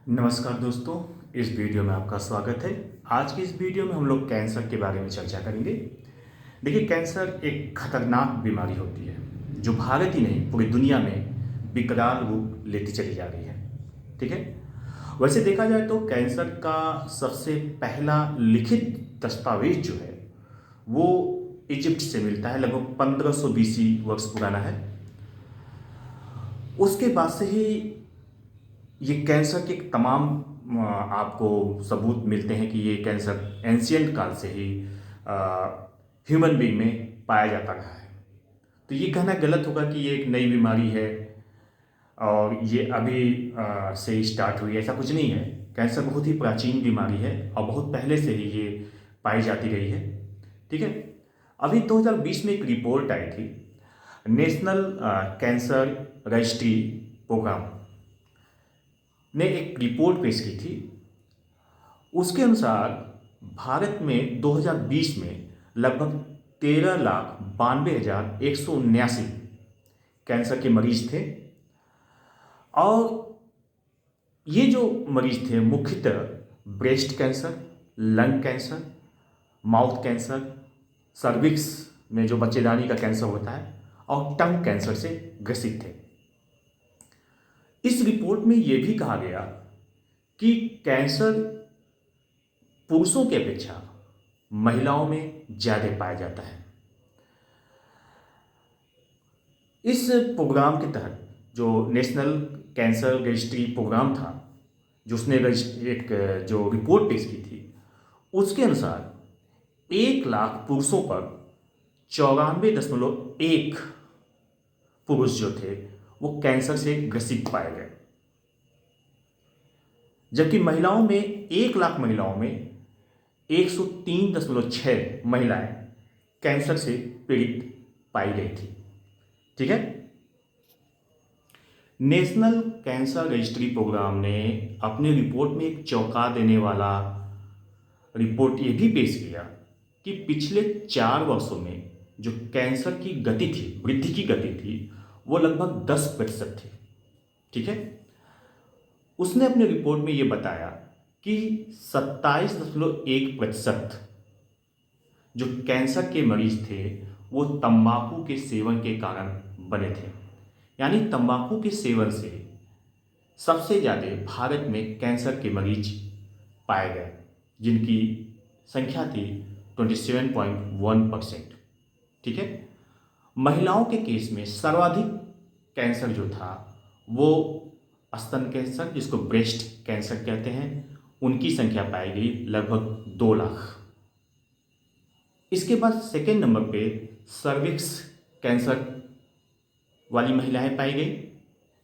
नमस्कार दोस्तों, इस वीडियो में आपका स्वागत है। आज की इस वीडियो में हम लोग कैंसर के बारे में चर्चा करेंगे। देखिए, कैंसर एक खतरनाक बीमारी होती है जो भारत ही नहीं पूरी दुनिया में विकराल रूप लेती चली जा रही है। ठीक है। वैसे देखा जाए तो कैंसर का सबसे पहला लिखित दस्तावेज जो है वो इजिप्ट से मिलता है, लगभग 1500 बीसी वर्ष पुराना है। उसके बाद से ही ये कैंसर के तमाम आपको सबूत मिलते हैं कि ये कैंसर एंशियंट काल से ही ह्यूमन बीइंग में पाया जाता रहा है। तो ये कहना गलत होगा कि ये एक नई बीमारी है और ये अभी से स्टार्ट हुई, ऐसा कुछ नहीं है। कैंसर बहुत ही प्राचीन बीमारी है और बहुत पहले से ही ये पाई जाती रही है। ठीक है। अभी 2020 में एक रिपोर्ट आई थी, नेशनल कैंसर रजिस्ट्री प्रोग्राम ने एक रिपोर्ट पेश की थी। उसके अनुसार भारत में 2020 में लगभग 13,92,179 कैंसर के मरीज थे। और ये जो मरीज थे मुख्यतः breast cancer, lung cancer, mouth cancer, cervix में जो बच्चेदानी का कैंसर होता है और टंग कैंसर से ग्रसित थे। इस रिपोर्ट में यह भी कहा गया कि कैंसर पुरुषों की अपेक्षा महिलाओं में ज्यादा पाया जाता है। इस प्रोग्राम के तहत जो नेशनल कैंसर रजिस्ट्री प्रोग्राम था, जो उसने एक जो रिपोर्ट पेश की थी, उसके अनुसार 1 लाख पुरुषों पर 94.1 पुरुष जो थे वो कैंसर से ग्रसित पाए गए, जबकि महिलाओं में 1 लाख महिलाओं में 103.6 महिलाएं कैंसर से पीड़ित पाई गई थी। ठीक है। नेशनल कैंसर रजिस्ट्री प्रोग्राम ने अपनी रिपोर्ट में एक चौंका देने वाला रिपोर्ट ये भी पेश किया कि पिछले 4 वर्षों में जो कैंसर की गति थी, वृद्धि की गति थी, वो लगभग 10% थी। ठीक है। उसने अपने रिपोर्ट में ये बताया कि 27.1% जो कैंसर के मरीज थे वो तंबाकू के सेवन के कारण बने थे। यानी तंबाकू के सेवन से सबसे ज़्यादा भारत में कैंसर के मरीज पाए गए, जिनकी संख्या थी 27.1%। ठीक है। महिलाओं के केस में सर्वाधिक कैंसर जो था वो स्तन कैंसर, जिसको ब्रेस्ट कैंसर कहते हैं, उनकी संख्या पाई गई लगभग 2 लाख। इसके बाद सेकेंड नंबर पे सर्विक्स कैंसर वाली महिलाएं पाई गई,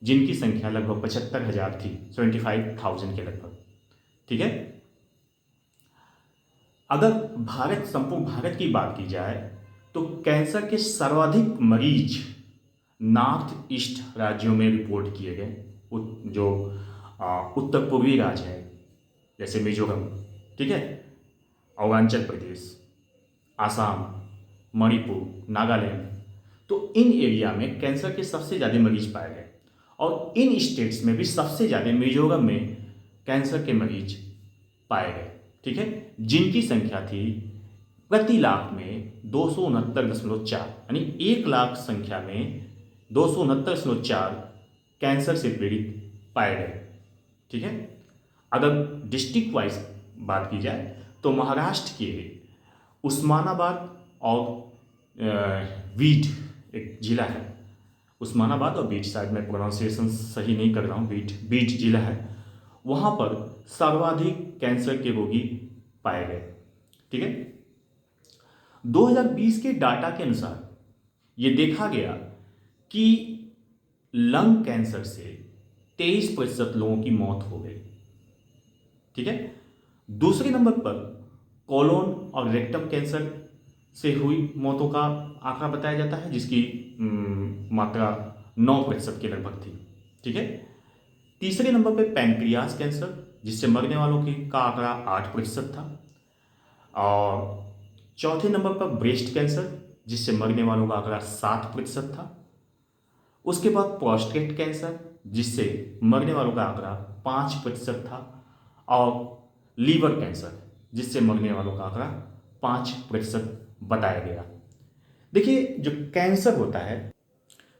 जिनकी संख्या लगभग 75,000 थी, 75,000 के लगभग। ठीक है। अगर संपूर्ण भारत की बात की जाए तो कैंसर के सर्वाधिक मरीज नॉर्थ ईस्ट राज्यों में रिपोर्ट किए गए। जो उत्तर पूर्वी राज्य है, जैसे मिजोरम, ठीक है, अरुणाचल प्रदेश, आसाम, मणिपुर, नागालैंड, तो इन एरिया में कैंसर के सबसे ज़्यादा मरीज पाए गए। और इन स्टेट्स में भी सबसे ज़्यादा मिजोरम में कैंसर के मरीज पाए गए। ठीक है। जिनकी संख्या थी प्रति लाख में 269.4, यानी 1 लाख संख्या में 269.4 कैंसर से पीड़ित पाए गए। ठीक है। अगर डिस्ट्रिक्ट वाइज बात की जाए तो महाराष्ट्र के उस्मानाबाद और बीड एक जिला है, उस्मानाबाद और बीड, शायद मैं प्रोनाउंसिएशन सही नहीं कर रहा हूँ, बीड जिला है, वहाँ पर सर्वाधिक कैंसर के रोगी पाए गए। ठीक है। 2020 के डाटा के अनुसार ये देखा गया कि लंग कैंसर से 23% लोगों की मौत हो गई। ठीक है। दूसरे नंबर पर कोलोन और रेक्टम कैंसर से हुई मौतों का आंकड़ा बताया जाता है, जिसकी मात्रा 9% के लगभग थी। ठीक है। तीसरे नंबर पर पैंक्रियास कैंसर, जिससे मरने वालों की का आंकड़ा 8% था। और चौथे नंबर पर ब्रेस्ट कैंसर, जिससे मरने वालों का आंकड़ा 7% था। उसके बाद प्रोस्टेट कैंसर, जिससे मरने वालों का आंकड़ा 5% था, और लीवर कैंसर जिससे मरने वालों का आंकड़ा 5% बताया गया। देखिए, जो कैंसर होता है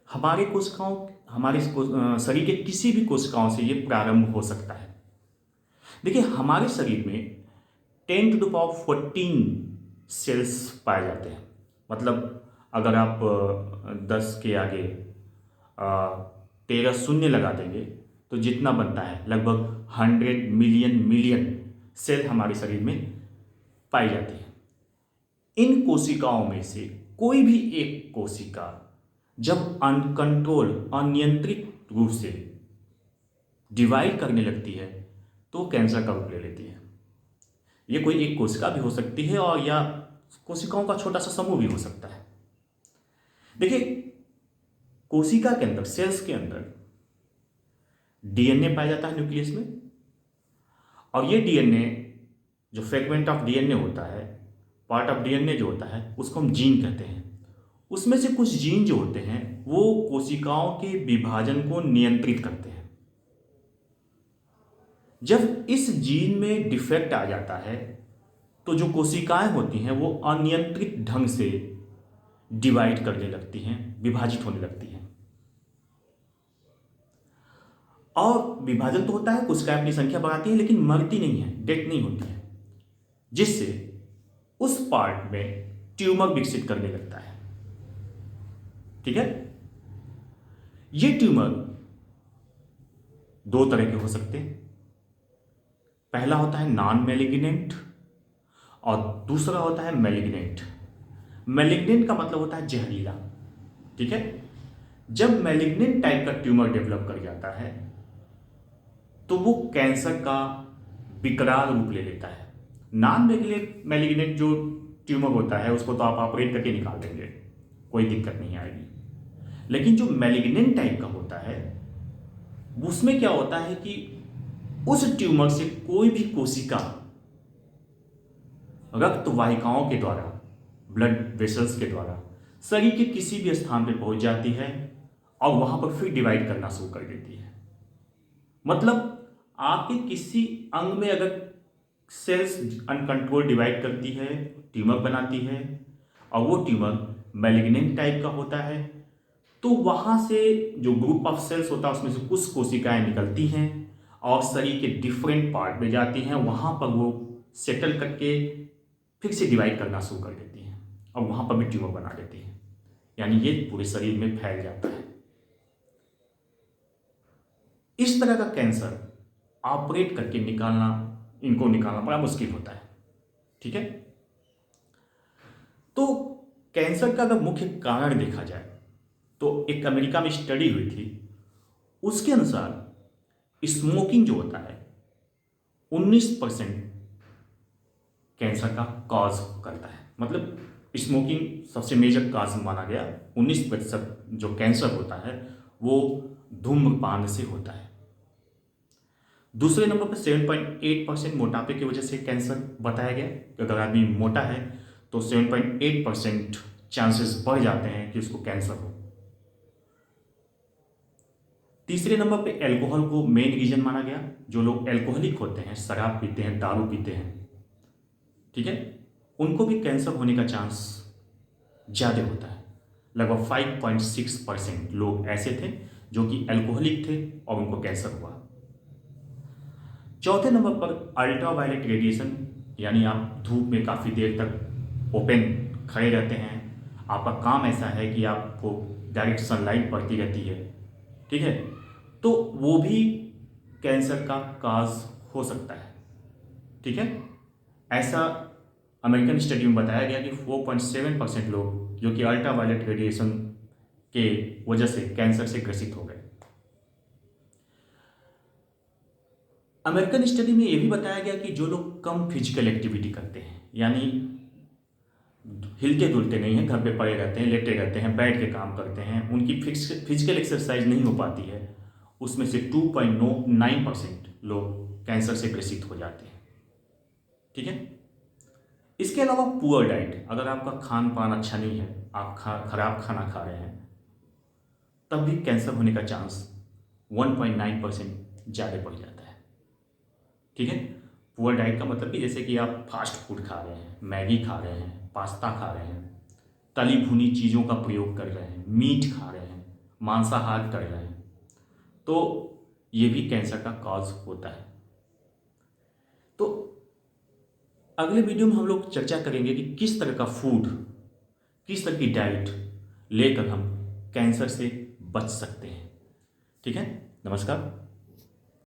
हमारे कोशिकाओं शरीर के किसी भी कोशिकाओं से ये प्रारंभ हो सकता है। देखिए, हमारे शरीर में 10 to the power 14 सेल्स पाए जाते हैं। मतलब अगर आप 10 के आगे 13 शून्य लगा देंगे तो जितना बनता है लगभग 100 मिलियन सेल हमारे शरीर में पाई जाती है। इन कोशिकाओं में से कोई भी एक कोशिका जब अनकंट्रोल अनियंत्रित रूप से डिवाइड करने लगती है तो कैंसर का रूप ले लेती है। ये कोई एक कोशिका भी हो सकती है और या कोशिकाओं का छोटा सा समूह भी हो सकता है। देखिए, कोशिका के अंदर, सेल्स के अंदर डीएनए पाया जाता है न्यूक्लियस में, और ये डीएनए जो फ्रेगमेंट ऑफ डीएनए होता है, पार्ट ऑफ डीएनए जो होता है, उसको हम जीन कहते हैं। उसमें से कुछ जीन जो होते हैं वो कोशिकाओं के विभाजन को नियंत्रित करते हैं। जब इस जीन में डिफेक्ट आ जाता है तो जो कोशिकाएं होती हैं वो अनियंत्रित ढंग से डिवाइड करने लगती हैं, विभाजित होने लगती हैं। और विभाजन तो होता है, कोशिकाएं अपनी संख्या बढ़ाती हैं, लेकिन मरती नहीं है, डेथ नहीं होती है, जिससे उस पार्ट में ट्यूमर विकसित करने लगता है। ठीक है, ये ट्यूमर दो तरह के हो सकते हैं। पहला होता है नॉन मैलिग्नेंट और दूसरा होता है मैलिग्नेंट। मैलिग्नेंट का मतलब होता है जहरीला। ठीक है, जब मैलिग्नेंट टाइप का ट्यूमर डेवलप कर जाता है तो वो कैंसर का विकराल रूप ले लेता है। नॉन मैलिग्नेंट जो ट्यूमर होता है उसको तो आप ऑपरेट करके निकाल देंगे, कोई दिक्कत नहीं आएगी। लेकिन जो मैलिग्नेंट टाइप का होता है उसमें क्या होता है कि उस ट्यूमर से कोई भी कोशिका रक्त वाहिकाओं के द्वारा, ब्लड वेसल्स के द्वारा शरीर के किसी भी स्थान पर पहुंच जाती है और वहां पर फिर डिवाइड करना शुरू कर देती है। मतलब आपके किसी अंग में अगर सेल्स अनकंट्रोल डिवाइड करती है, ट्यूमर बनाती है, और वो ट्यूमर मैलिग्नेंट टाइप का होता है, तो वहां से जो ग्रुप ऑफ सेल्स होता है उसमें से कुछ कोशिकाएं निकलती हैं और शरीर के डिफरेंट पार्ट में जाती हैं। वहां पर वो सेटल करके फिर से डिवाइड करना शुरू कर देती हैं और वहां पर भी ट्यूमर बना देती हैं। यानी ये पूरे शरीर में फैल जाता है। इस तरह का कैंसर ऑपरेट करके इनको निकालना बड़ा मुश्किल होता है। ठीक है, तो कैंसर का अगर मुख्य कारण देखा जाए तो एक अमेरिका में स्टडी हुई थी, उसके अनुसार स्मोकिंग जो होता है 19% कैंसर का कॉज करता है। मतलब स्मोकिंग सबसे मेजर काज माना गया। 19% जो कैंसर होता है वो धूम्रपान से होता है। दूसरे नंबर पर 7.8% मोटापे की वजह से कैंसर बताया गया कि अगर आदमी मोटा है तो 7.8% चांसेस बढ़ जाते हैं कि उसको कैंसर हो। तीसरे नंबर पे अल्कोहल को मेन रीजन माना गया। जो लोग अल्कोहलिक होते हैं, शराब पीते हैं, दारू पीते हैं, ठीक है, उनको भी कैंसर होने का चांस ज़्यादा होता है। लगभग 5.6% लोग ऐसे थे जो कि अल्कोहलिक थे और उनको कैंसर हुआ। चौथे नंबर पर अल्ट्रावायलेट रेडिएशन, यानी आप धूप में काफ़ी देर तक ओपन खड़े रहते हैं, आपका काम ऐसा है कि आपको डायरेक्ट सनलाइट पड़ती रहती है, ठीक है, तो वो भी कैंसर का काज हो सकता है। ठीक है, ऐसा अमेरिकन स्टडी में बताया गया कि 4.7% लोग जो कि अल्ट्रावायलेट रेडिएशन के वजह से कैंसर से ग्रसित हो गए। अमेरिकन स्टडी में यह भी बताया गया कि जो लोग कम फिजिकल एक्टिविटी करते हैं, यानी हिलते डुलते नहीं हैं, घर पे पड़े रहते हैं, लेटे रहते हैं, बैठ के काम करते हैं, उनकी फिजिकल एक्सरसाइज नहीं हो पाती है, उसमें से 2.9% लोग कैंसर से ग्रसित हो जाते हैं। ठीक है, इसके अलावा पुअर डाइट, अगर आपका खान पान अच्छा नहीं है, आप खराब खाना खा रहे हैं, तब भी कैंसर होने का चांस 1.9% ज़्यादा बढ़ जाता है। ठीक है। पुअर डाइट का मतलब कि जैसे कि आप फास्ट फूड खा रहे हैं, मैगी खा रहे हैं, पास्ता खा रहे हैं, तली भुनी चीज़ों का प्रयोग कर रहे हैं, मीट खा रहे हैं, मांसाहार कर रहे हैं, तो ये भी कैंसर का कॉज होता है। तो अगले वीडियो में हम लोग चर्चा करेंगे कि किस तरह का फूड, किस तरह की डाइट लेकर हम कैंसर से बच सकते हैं। ठीक है। नमस्कार।